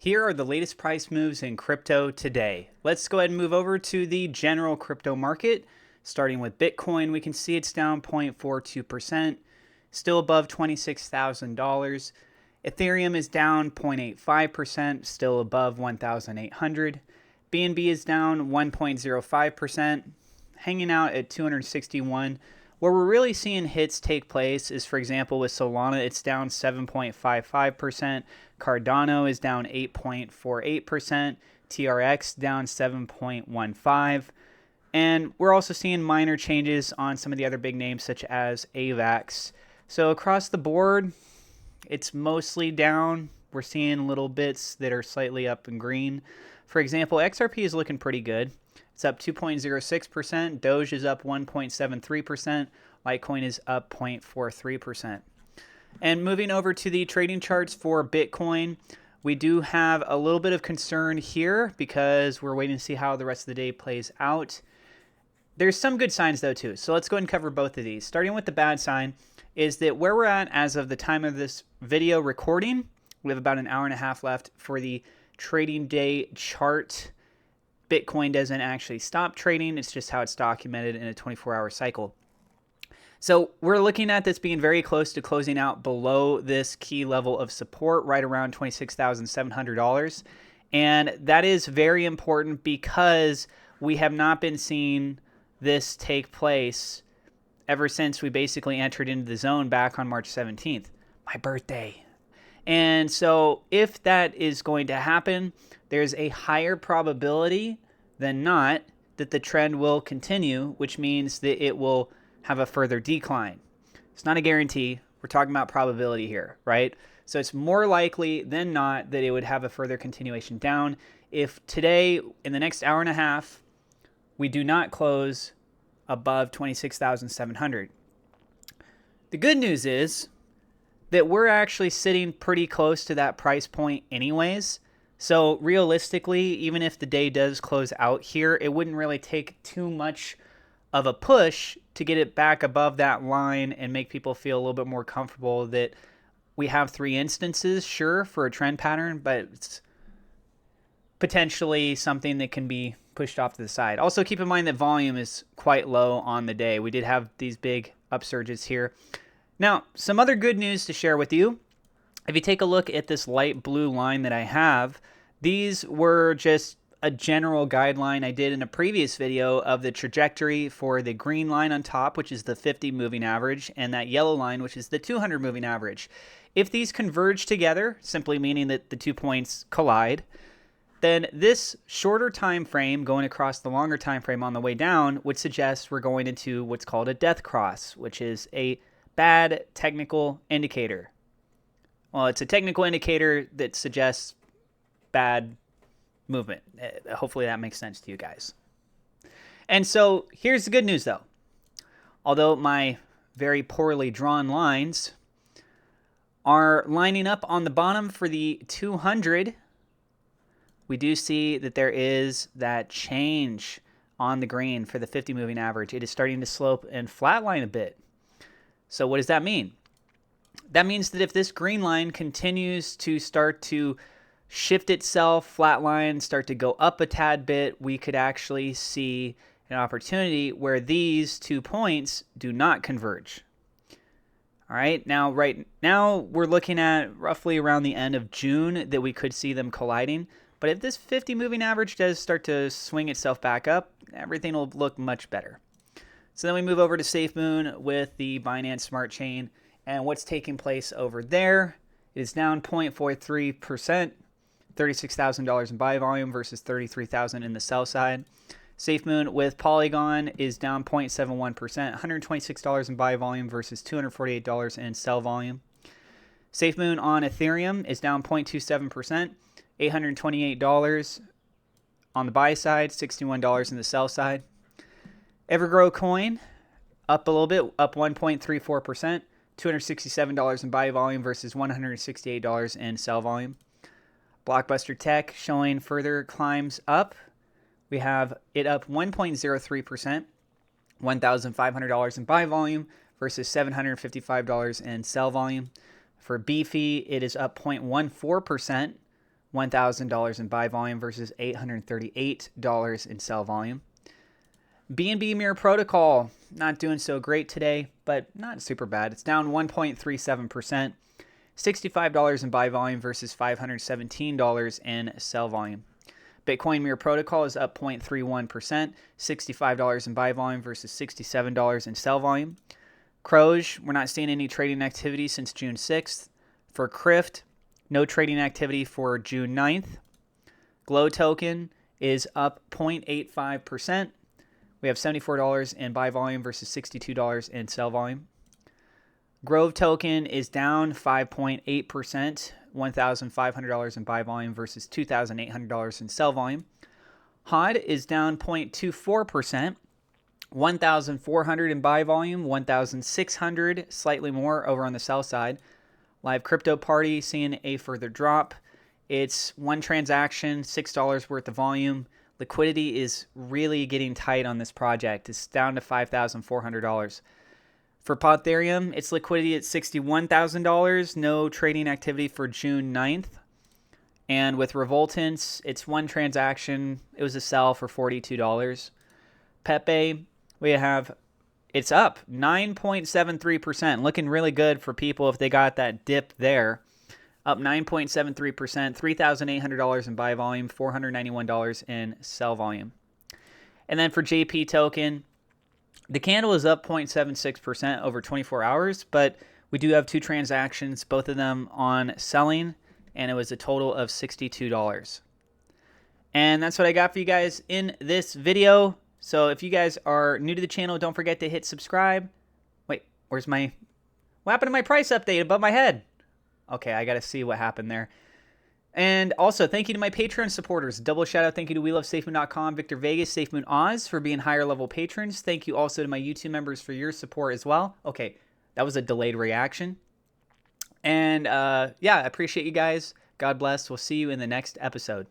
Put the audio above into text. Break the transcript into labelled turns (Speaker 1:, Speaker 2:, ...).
Speaker 1: Here are the latest price moves in crypto today. Let's go ahead and move over to the general crypto market. Starting with Bitcoin, we can see it's down 0.42%, still above $26,000. Ethereum is down 0.85%, still above 1,800. BNB is down 1.05%, hanging out at 261. Where we're really seeing hits take place is, for example, with Solana, it's down 7.55%. Cardano is down 8.48%. TRX down 7.15%. And we're also seeing minor changes on some of the other big names, such as AVAX. So across the board, it's mostly down. We're seeing little bits that are slightly up in green. For example, XRP is looking pretty good. It's up 2.06%. Doge is up 1.73%. Litecoin is up 0.43%. And moving over to the trading charts for Bitcoin, we do have a little bit of concern here because we're waiting to see how the rest of the day plays out. There's some good signs though too. So let's go ahead and cover both of these. Starting with the bad sign is that where we're at as of the time of this video recording, we have about an hour and a half left for the trading day chart. Bitcoin doesn't actually stop trading. It's just how it's documented in a 24-hour cycle. So we're looking at this being very close to closing out below this key level of support, right around $26,700. And that is very important because we have not been seeing this take place ever since we basically entered into the zone back on March 17th, my birthday. And so if that is going to happen, there's a higher probability than not that the trend will continue, which means that it will have a further decline. It's not a guarantee. We're talking about probability here, right? So it's more likely than not that it would have a further continuation down. If today, in the next hour and a half, we do not close above 26,700. The good news is that we're actually sitting pretty close to that price point anyways. So realistically, even if the day does close out here, it wouldn't really take too much of a push to get it back above that line and make people feel a little bit more comfortable that we have three instances, sure, for a trend pattern, but it's potentially something that can be pushed off to the side. Also, keep in mind that volume is quite low on the day. We did have these big upsurges here. Now, some other good news to share with you. If you take a look at this light blue line that I have, these were just a general guideline I did in a previous video of the trajectory for the green line on top, which is the 50 moving average, and that yellow line, which is the 200 moving average. If these converge together, simply meaning that the 2 points collide, then this shorter time frame going across the longer time frame on the way down would suggest we're going into what's called a death cross, which is a bad technical indicator. Well, it's a technical indicator that suggests bad movement. Hopefully that makes sense to you guys. And so here's the good news though. Although my very poorly drawn lines are lining up on the bottom for the 200, we do see that there is that change on the green for the 50 moving average. It is starting to slope and flatline a bit. So what does that mean? That means that if this green line continues to start to shift itself, flatline, start to go up a tad bit, we could actually see an opportunity where these 2 points do not converge. All right, right now we're looking at roughly around the end of June that we could see them colliding. But if this 50 moving average does start to swing itself back up, everything will look much better. So then we move over to SafeMoon with the Binance Smart Chain, and what's taking place over there is down 0.43%. $36,000 in buy volume versus $33,000 in the sell side. SafeMoon with Polygon is down 0.71%, $126 in buy volume versus $248 in sell volume. SafeMoon on Ethereum is down 0.27%, $828 on the buy side, $61 in the sell side. Evergrow Coin up a little bit, up 1.34%, $267 in buy volume versus $168 in sell volume. Blockbuster Tech showing further climbs up. We have it up 1.03%, $1,500 in buy volume versus $755 in sell volume. For Beefy, it is up 0.14%, $1,000 in buy volume versus $838 in sell volume. BNB Mirror Protocol, not doing so great today, but not super bad. It's down 1.37%. $65 in buy volume versus $517 in sell volume. Bitcoin Mirror Protocol is up 0.31%. $65 in buy volume versus $67 in sell volume. Croge, we're not seeing any trading activity since June 6th. For Crift, no trading activity for June 9th. Glow token is up 0.85%. We have $74 in buy volume versus $62 in sell volume. Grove token is down 5.8%, $1,500 in buy volume versus $2,800 in sell volume. HOD is down 0.24%, $1,400 in buy volume, $1,600, slightly more over on the sell side. Live Crypto Party seeing a further drop. It's one transaction, $6 worth of volume. Liquidity is really getting tight on this project. It's down to $5,400. For Potherium, its liquidity at $61,000. No trading activity for June 9th. And with Revoltants, it's one transaction. It was a sell for $42. Pepe, it's up 9.73%. Looking really good for people if they got that dip there. Up 9.73%, $3,800 in buy volume, $491 in sell volume. And then for JP token, the candle is up 0.76% over 24 hours, but we do have two transactions, both of them on selling, and it was a total of $62. And that's what I got for you guys in this video. So if you guys are new to the channel, don't forget to hit subscribe. Wait, what happened to my price update above my head? Okay, I got to see what happened there. And also, thank you to my Patreon supporters. Double shout out, thank you to WeLoveSafeMoon.com, Victor Vegas, SafeMoon Oz for being higher level patrons. Thank you also to my YouTube members for your support as well. Okay, that was a delayed reaction. And yeah, I appreciate you guys. God bless. We'll see you in the next episode.